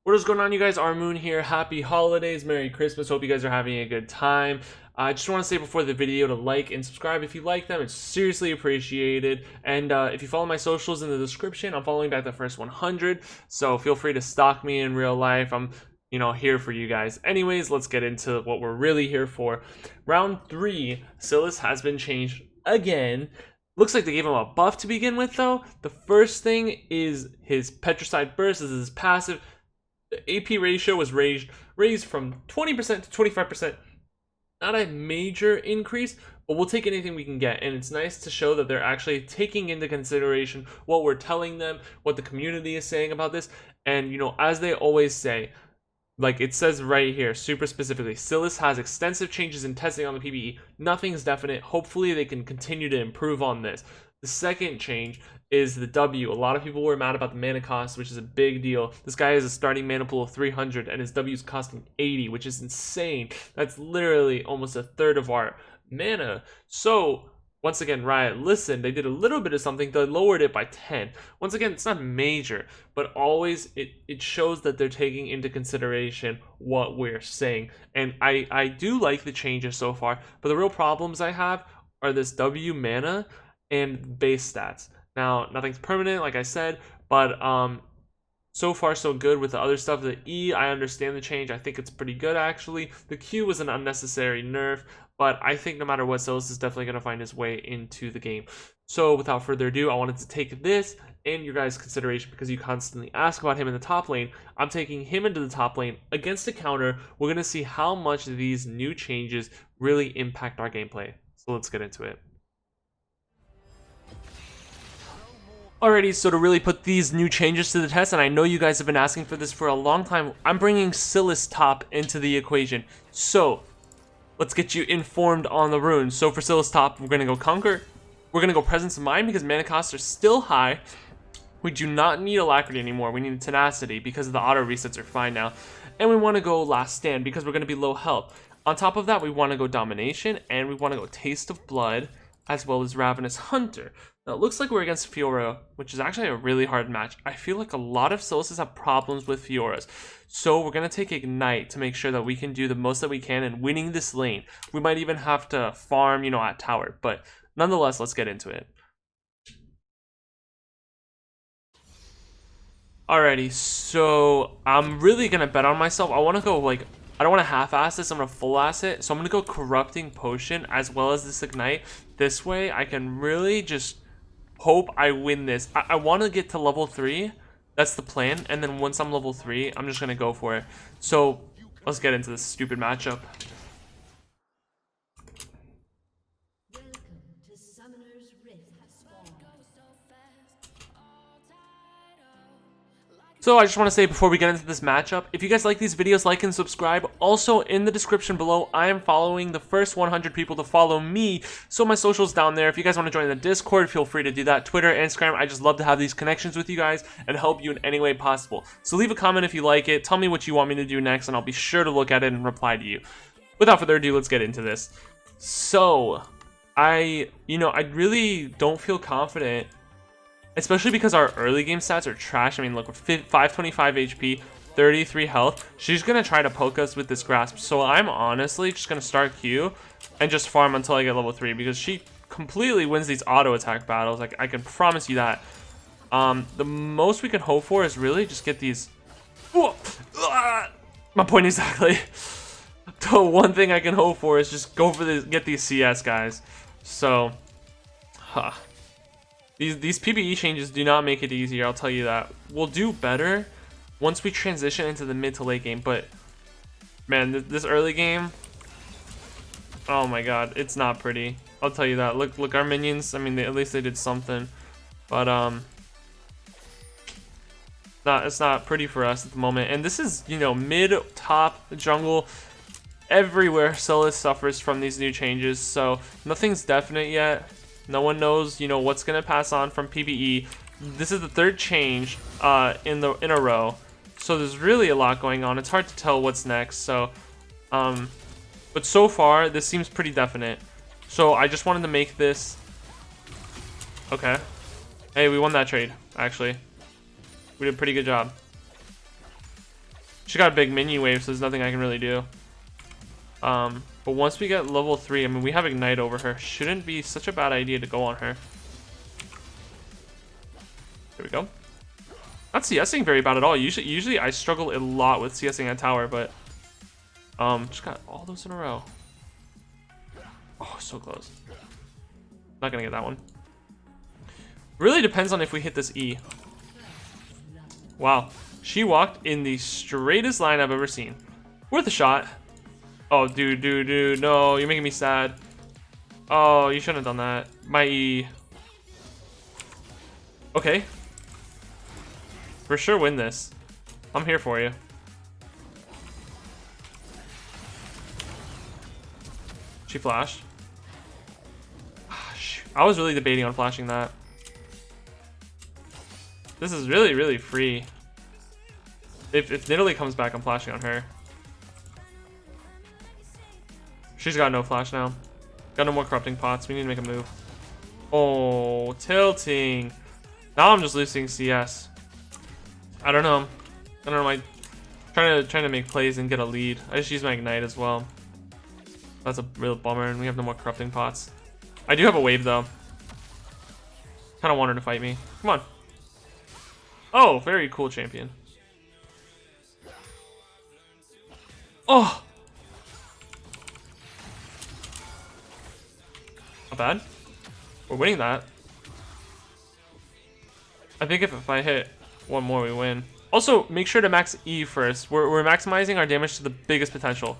What is going on, you guys? Armooon here. Happy holidays, Merry Christmas. Hope you guys are having a good time. I just want to say before the video to like and subscribe if you like them. It's seriously appreciated. And if you follow my socials in the description, I'm following back the first 100. So feel free to stalk me in real life. I'm here for you guys. Anyways, let's get into what we're really here for. Round 3, SYLAS has been changed again. Looks like they gave him a buff to begin with, though. The first thing is his Petricide Burst. This is his passive. The AP ratio was raised from 20% to 25%. Not a major increase, but we'll take anything we can get. And it's nice to show that they're actually taking into consideration what we're telling them, what the community is saying about this. And, as they always say, like it says right here, super specifically, SYLAS has extensive changes in testing on the PvE. Nothing's definite. Hopefully they can continue to improve on this. The second change is the W. A lot of people were mad about the mana cost, which is a big deal. This guy has a starting mana pool of 300 and his W is costing 80, which is insane. That's literally almost a third of our mana. So once again, Riot, listen, they did a little bit of something. They lowered it by 10. Once again, it's not major, but always it shows that they're taking into consideration what we're saying. And I do like the changes so far, but the real problems I have are this W mana and base stats. Now, nothing's permanent, like I said, but so far so good with the other stuff. The E, I understand the change. I think it's pretty good, actually. The Q was an unnecessary nerf, but I think no matter what, SYLAS is definitely going to find his way into the game. So without further ado, I wanted to take this in your guys' consideration because you constantly ask about him in the top lane. I'm taking him into the top lane against a counter. We're going to see how much these new changes really impact our gameplay. So let's get into it. Alrighty, so to really put these new changes to the test, and I know you guys have been asking for this for a long time, I'm bringing SYLAS top into the equation. So, let's get you informed on the runes. So for SYLAS top, we're going to go Conquer. We're going to go Presence of Mind because mana costs are still high. We do not need Alacrity anymore. We need Tenacity because the auto resets are fine now. And we want to go Last Stand because we're going to be low health. On top of that, we want to go Domination and we want to go Taste of Blood as well as Ravenous Hunter. Now, it looks like we're against Fiora, which is actually a really hard match. I feel like a lot of SYLASes have problems with Fioras. So we're going to take Ignite to make sure that we can do the most that we can in winning this lane. We might even have to farm, at tower. But nonetheless, let's get into it. Alrighty, so I'm really going to bet on myself. I want to go, I don't want to half-ass this. I'm going to full-ass it. So I'm going to go Corrupting Potion as well as this Ignite. This way, I can really just hope I win this. I want to get to level 3. That's the plan. And then once I'm level 3, I'm just going to go for it. So let's get into this stupid matchup. So I just want to say before we get into this matchup, if you guys like these videos, like and subscribe. Also, in the description below, I am following the first 100 people to follow me. So my social's down there. If you guys want to join the Discord, feel free to do that. Twitter, Instagram, I just love to have these connections with you guys and help you in any way possible. So leave a comment if you like it. Tell me what you want me to do next, and I'll be sure to look at it and reply to you. Without further ado, let's get into this. So, I really don't feel confident, especially because our early game stats are trash. I mean, look, we're 525 HP, 33 health. She's going to try to poke us with this grasp. So I'm honestly just going to start Q and just farm until I get level 3 because she completely wins these auto attack battles. I can promise you that. The most we can hope for is really just get these... My point exactly. The one thing I can hope for is just go for this, get these CS guys. So, These PvE changes do not make it easier, I'll tell you that. We'll do better once we transition into the mid to late game, but man, this early game, oh my god, it's not pretty. I'll tell you that. Look, our minions, I mean, at least they did something, but it's not pretty for us at the moment. And this is, mid, top, jungle, everywhere SYLAS suffers from these new changes, so nothing's definite yet. No one knows, what's gonna pass on from PvE. This is the third change in a row, so there's really a lot going on. It's hard to tell what's next. So, but so far this seems pretty definite. So I just wanted to make this. Okay. Hey, we won that trade. Actually, we did a pretty good job. She got a big minion wave, so there's nothing I can really do. But once we get level 3, I mean, we have Ignite over her. Shouldn't be such a bad idea to go on her. There we go. Not CSing very bad at all. Usually I struggle a lot with CSing at tower, but just got all those in a row. Oh, so close. Not gonna get that one. Really depends on if we hit this E. Wow, she walked in the straightest line I've ever seen. Worth a shot. Oh, dude, no, you're making me sad. Oh, you shouldn't have done that. My E. Okay. For sure win this. I'm here for you. She flashed. I was really debating on flashing that. This is really free. If Nidalee comes back, I'm flashing on her. She's got no flash now. Got no more corrupting pots. We need to make a move. Oh, tilting. Now I'm just losing CS. I don't know. I'm trying to make plays and get a lead. I just use my Ignite as well. That's a real bummer, and we have no more corrupting pots. I do have a wave though. Kind of want her to fight me. Come on. Oh, very cool champion. Oh. Not bad. We're winning that. I think if I hit one more, we win. Also, make sure to max E first. We're maximizing our damage to the biggest potential.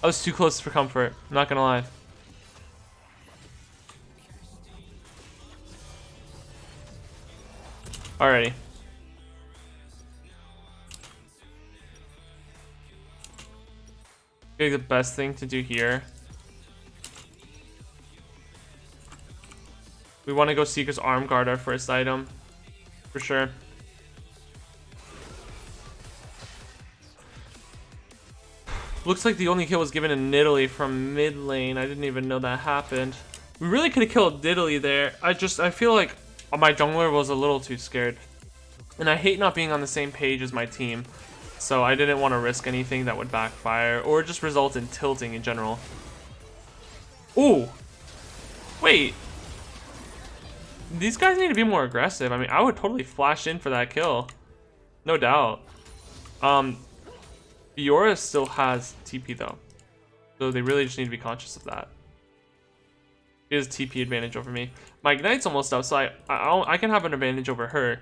I was too close for comfort. I'm not gonna lie. Alrighty. I think the best thing to do here. We want to go Seeker's Arm Guard our first item. For sure. Looks like the only kill was given to Nidalee from mid lane. I didn't even know that happened. We really could have killed Nidalee there. I feel like my jungler was a little too scared. And I hate not being on the same page as my team. So I didn't want to risk anything that would backfire or just result in tilting in general. Ooh. Wait. These guys need to be more aggressive. I mean, I would totally flash in for that kill. No doubt. Fiora still has TP though. So they really just need to be conscious of that. He has TP advantage over me. My Ignite's almost up, so I can have an advantage over her.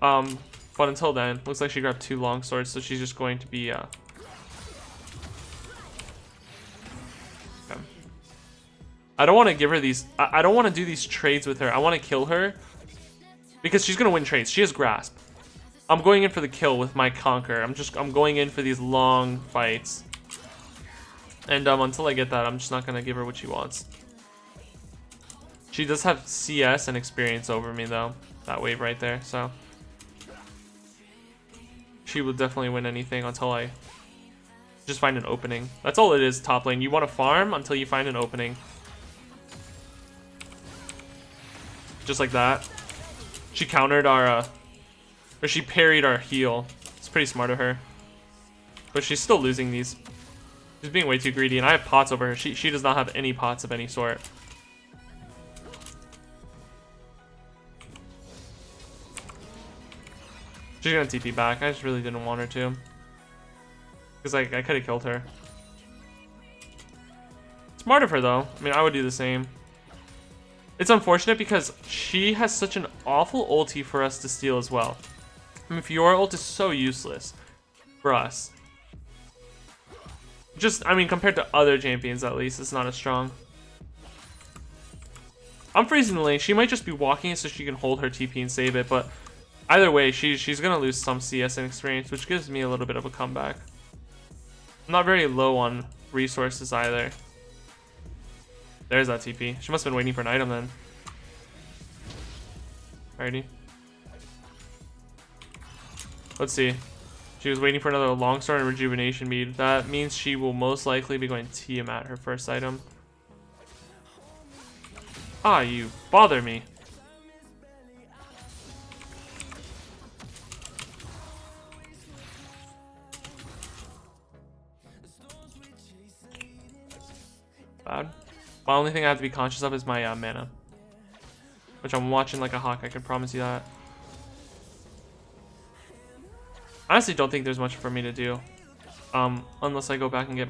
But until then, looks like she grabbed 2 long swords, so she's just going to be okay. I don't want to give her these. I don't want to do these trades with her. I want to kill her because she's gonna win trades. She has grasp. I'm going in for the kill with my conquer. I'm going in for these long fights. And until I get that, I'm just not gonna give her what she wants. She does have CS and experience over me though. That wave right there, so she will definitely win anything until I just find an opening. That's all it is, top lane. You want to farm until you find an opening. Just like that. She countered our or she parried our heal. It's pretty smart of her. But she's still losing these. She's being way too greedy, and I have pots over her. She does not have any pots of any sort. She's gonna TP back. I just really didn't want her to. Because I could have killed her. Smart of her though. I mean, I would do the same. It's unfortunate because she has such an awful ulti for us to steal as well. I mean, Fiora ult is so useless for us. Just, I mean, compared to other champions at least, it's not as strong. I'm freezing the lane. She might just be walking it so she can hold her TP and save it, but either way, she's gonna lose some CS and experience, which gives me a little bit of a comeback. I'm not very low on resources either. There's that TP. She must have been waiting for an item then. Alrighty. Let's see. She was waiting for another longsword and rejuvenation bead. That means she will most likely be going TM at her first item. Ah, you bother me. Bad. The only thing I have to be conscious of is my mana, which I'm watching like a hawk. I can promise you that. I honestly don't think there's much for me to do, unless I go back and get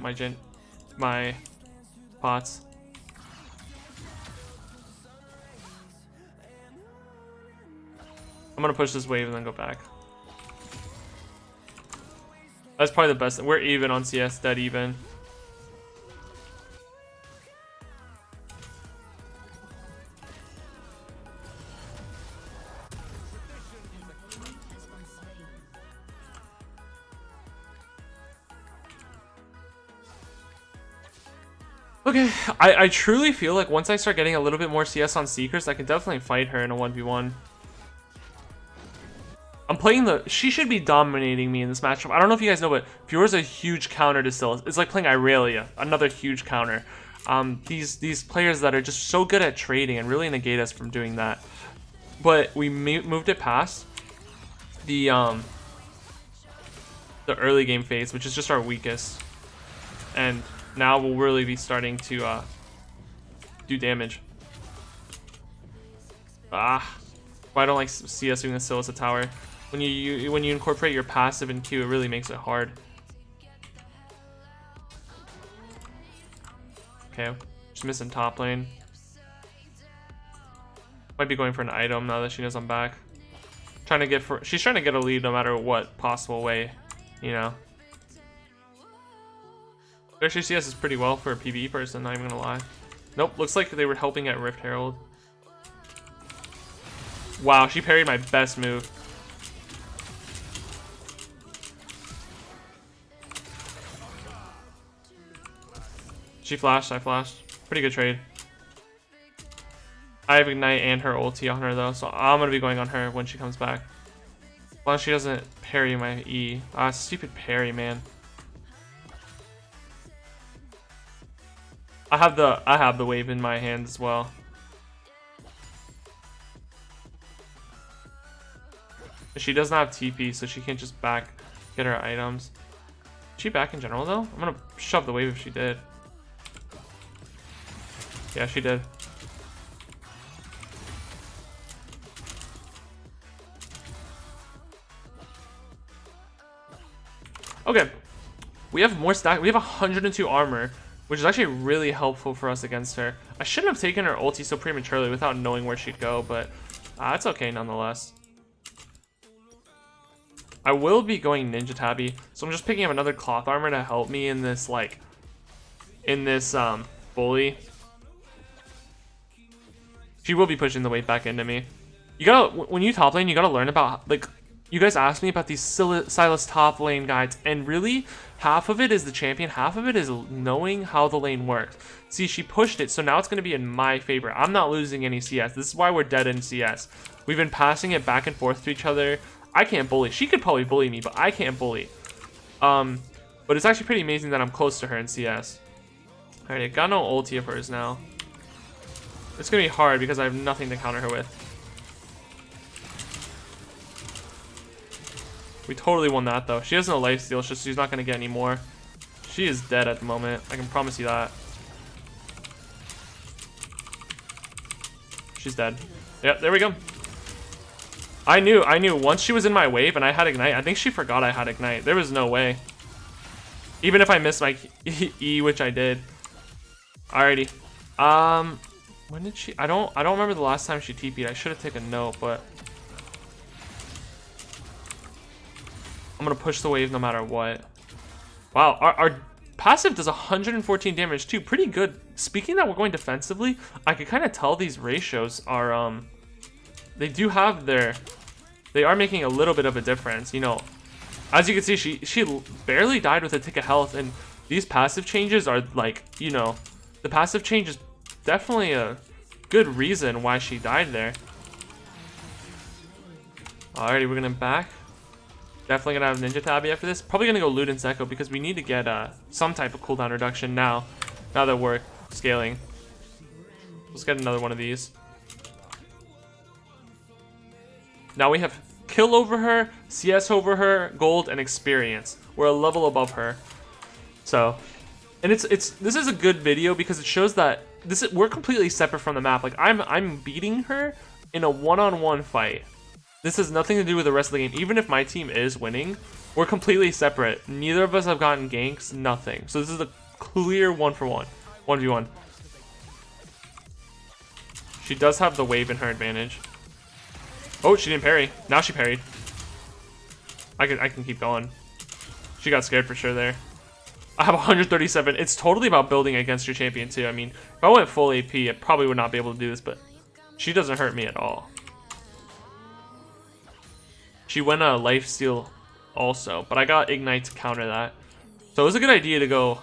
my pots. I'm gonna push this wave and then go back. That's probably the best. We're even on CS, dead even. Okay, I truly feel like once I start getting a little bit more CS on Seekers, I can definitely fight her in a 1v1. I'm playing she should be dominating me in this matchup. I don't know if you guys know, but Fiora's a huge counter to SYLAS. It's like playing Irelia, another huge counter. These players that are just so good at trading and really negate us from doing that. But we moved it past the early game phase, which is just our weakest. And now we'll really be starting to do damage. Why I don't like CS doing the SYLAS at tower. When you incorporate your passive in Q, it really makes it hard. Okay, just missing top lane. Might be going for an item now that she knows I'm back. She's trying to get a lead no matter what possible way, you know. Actually, CS is pretty well for a PvE person, not even gonna lie. Nope, looks like they were helping at Rift Herald. Wow, she parried my best move. She flashed, I flashed. Pretty good trade. I have Ignite and her ulti on her though, so I'm gonna be going on her when she comes back. As long as she doesn't parry my E. Stupid parry, man. I have the wave in my hand as well. She doesn't have TP, so she can't just get her items. Is she back in general though? I'm gonna shove the wave if she did. Yeah, she did. Okay, we have more stack. We have 102 armor, which is actually really helpful for us against her. I shouldn't have taken her ulti so prematurely without knowing where she'd go, but it's okay nonetheless. I will be going Ninja Tabby, so I'm just picking up another cloth armor to help me in this bully. She will be pushing the weight back into me. You gotta, when you top lane, you gotta learn about, like, you guys asked me about these SYLAS top lane guides, and really, half of it is the champion, half of it is knowing how the lane works. See, she pushed it, so now it's gonna be in my favor. I'm not losing any CS. This is why we're dead in CS. We've been passing it back and forth to each other. I can't bully. She could probably bully me, but I can't bully. But it's actually pretty amazing that I'm close to her in CS. Alright, I got no ulti of hers now. It's gonna be hard because I have nothing to counter her with. We totally won that though. She has no lifesteal, so she's not gonna get any more. She is dead at the moment. I can promise you that. She's dead. Yep, there we go. I knew once she was in my wave and I had Ignite, I think she forgot I had Ignite. There was no way. Even if I missed my E, which I did. Alrighty. When did she? I don't remember the last time she TP'd. I should have taken note, but I'm gonna push the wave no matter what. Wow, our passive does 114 damage too. Pretty good. Speaking that we're going defensively, I could kind of tell these ratios are they do have they are making a little bit of a difference. You know, as you can see, she barely died with a tick of health, and these passive changes are like, you know, the passive change is definitely a good reason why she died there. Alrighty, we're gonna back. Definitely gonna have Ninja Tabby after this. Probably gonna go Luden's Echo because we need to get some type of cooldown reduction now that we're scaling. Let's get another one of these. Now we have kill over her, CS over her, gold, and experience. We're a level above her. So, and this is a good video because it shows that we're completely separate from the map. Like I'm beating her in a one-on-one fight. This has nothing to do with the rest of the game. Even if my team is winning, we're completely separate. Neither of us have gotten ganks, nothing. So this is a clear 1-for-1, 1v1. She does have the wave in her advantage. Oh, she didn't parry. Now she parried. I can keep going. She got scared for sure there. I have 137. It's totally about building against your champion too. I mean, if I went full AP, I probably would not be able to do this, but she doesn't hurt me at all. She went a life steal also, but I got ignite to counter that. So it was a good idea to go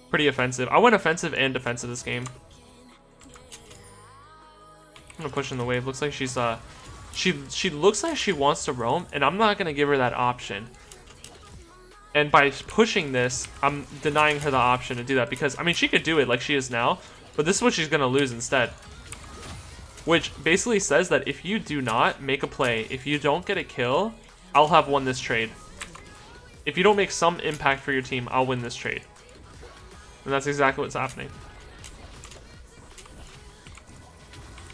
pretty offensive. I went offensive and defensive this game. I'm gonna push in the wave. Looks like she's she looks like she wants to roam, and I'm not gonna give her that option. And by pushing this, I'm denying her the option to do that because I mean she could do it like she is now, but this is what she's gonna lose instead. Which basically says that if you do not make a play, if you don't get a kill, I'll have won this trade. If you don't make some impact for your team, I'll win this trade. And that's exactly what's happening.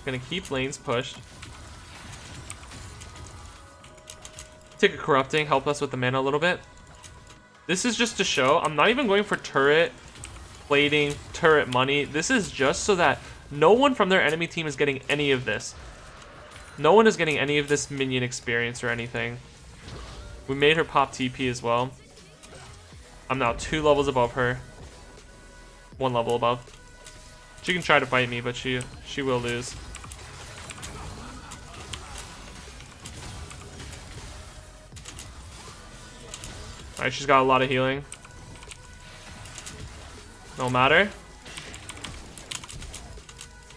Gonna keep lanes pushed. Take a corrupting, help us with the mana a little bit. This is just to show, I'm not even going for turret, plating, turret money. This is just so that no one from their enemy team is getting any of this. No one is getting any of this minion experience or anything. We made her pop TP as well. I'm now 2 levels above her. 1 level above. She can try to fight me, but she will lose. Alright, she's got a lot of healing. No matter.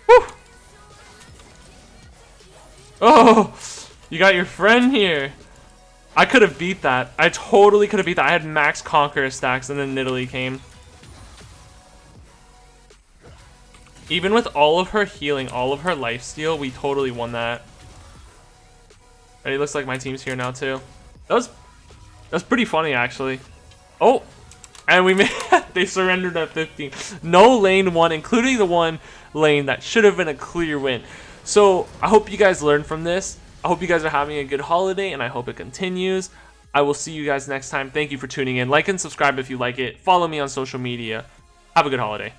Woo! Oh! You got your friend here. I could have beat that. I totally could have beat that. I had max Conqueror stacks and then Nidalee came. Even with all of her healing, all of her lifesteal, we totally won that. It looks like my team's here now too. That's pretty funny actually. Oh, and we made they surrendered at 15. No lane won, including the one lane that should have been a clear win. So I hope you guys learned from this. I hope you guys are having a good holiday, and I hope it continues. I will see you guys next time. Thank you for tuning in. Like and subscribe if you like it. Follow me on social media. Have a good holiday.